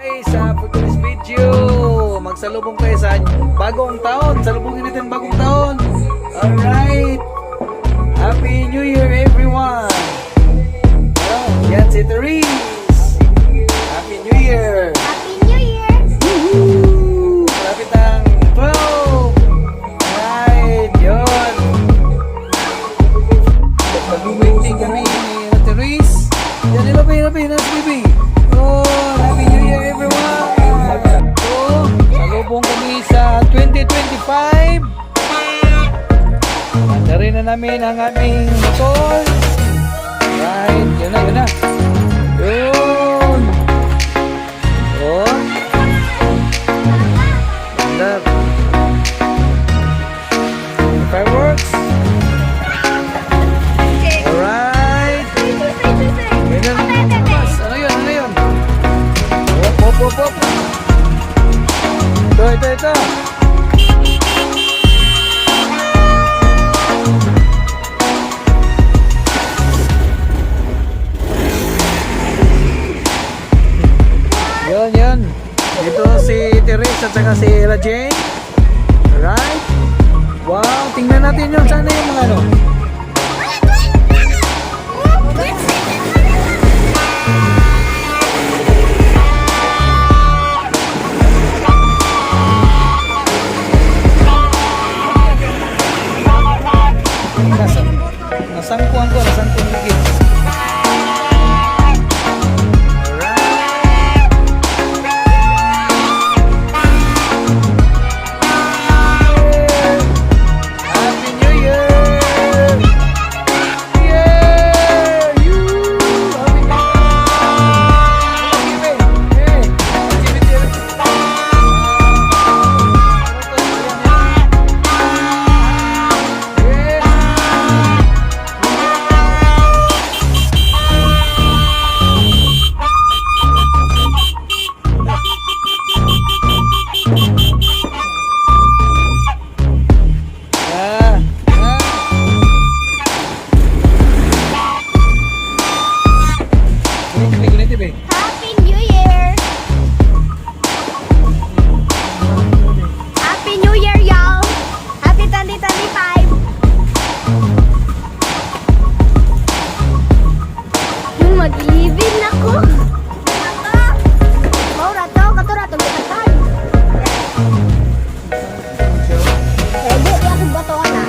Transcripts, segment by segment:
For today's video, magsalubong kayo sa bagong taon. Salubungin natin bagong taon. Alright. Happy New Year everyone. Yan si Therese. Happy New Year. Happy New Year! Woohoo! Malapit ang 12. Alright, yun. Mag-waiting kami ni Therese. Yan, ilapay na si Bibi. Oh, Happy New Year everyone. So, salubong kami sa 2025. Andarin na namin ang aming motor. Right, yun na. Yun. Oh. Ganda. Fireworks. Alright. Ganyan. Ano yun? Hop. Ito. Yun. Dito si Therese at saka si Rajay. Alright. Wow, tingnan natin yun. Sana yung mga ano. Nasangkuhan higit. Happy New Year! Yeah! You! Happy New Year! Happy New Year! Happy New Year, y'all! Happy 2025! Mag-ibig ako! Maura to, katurato bitatan. Ego, yakong batoan na.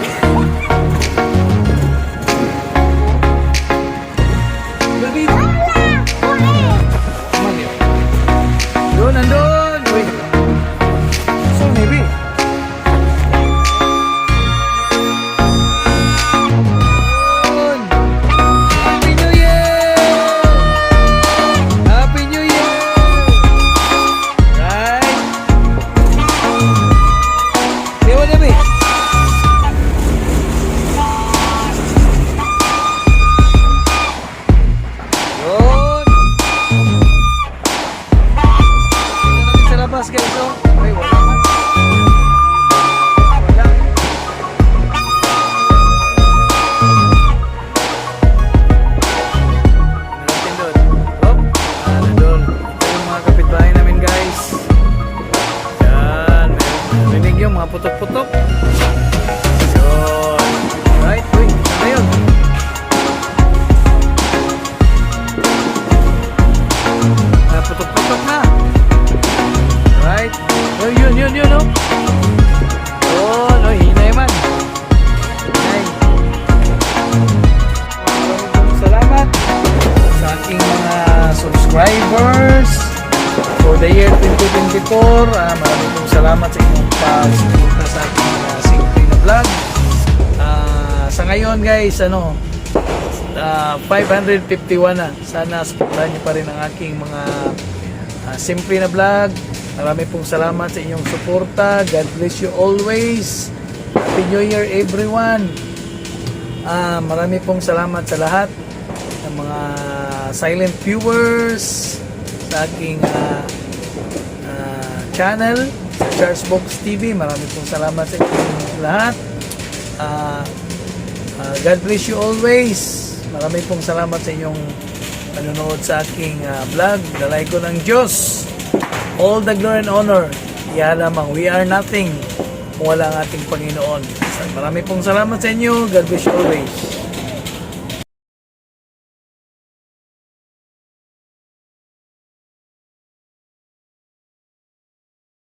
Doon, nandun! Wait. So, maybe. Doon! Happy New Year! Happy New Year! Right? Dewa, Debbie. Yun! Sa labas guys, oh. Ay, wala. Meron doon. Hop. Doon. Ito yung mga kapitbahay namin guys. Yan. Narinig yung mga putok-putok. Yun. Right. Uy. Ano yun? Putok-putok na. Right? Oh, yun, oh. Oh, no, hinay man. Hinay. Salamat sa aking mga subscribers for the year 2024. Maraming pong salamat sa inyong pag-suporta sa aking simple na vlog. Sa ngayon guys, 551 na. Sana supportahan niyo pa rin ang aking mga simple na vlog. Marami pong salamat sa inyong suporta. God bless you always. Happy New Year everyone. Marami pong salamat sa lahat ng mga silent viewers sa aking channel, Charlesbox TV. Marami pong salamat sa inyong lahat. God bless you always. Marami pong salamat sa inyong panonood sa aking vlog. Dalay ko ng Diyos All the glory and honor, iyan lamang. We are nothing kung wala ang ating Panginoon. Maraming pong salamat sa inyo. God bless you always.